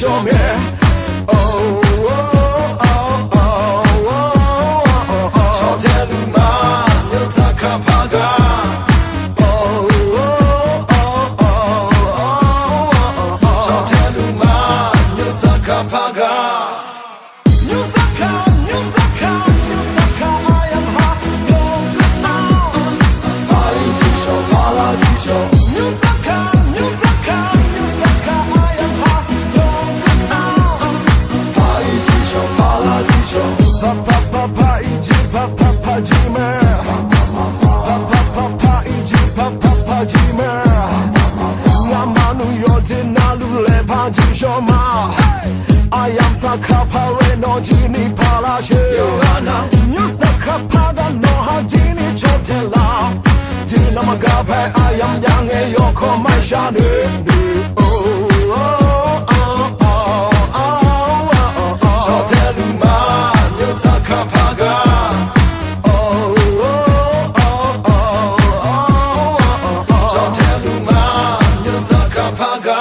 消灭。哦哦哦哦哦哦哦，朝天路马，牛萨卡帕嘎。哦哦哦哦哦哦哦，朝天路马，牛萨卡帕嘎。I am Sakapa no Gini Palashe New Sakapa no Hajini Chotela Gina Magape I am young Yoko my shanu oh oh oh oh oh oh oh Choteluma New Sakapaga oh oh oh oh oh oh Choteluma New Sakapaga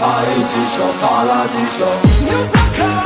I 几首，发了几首。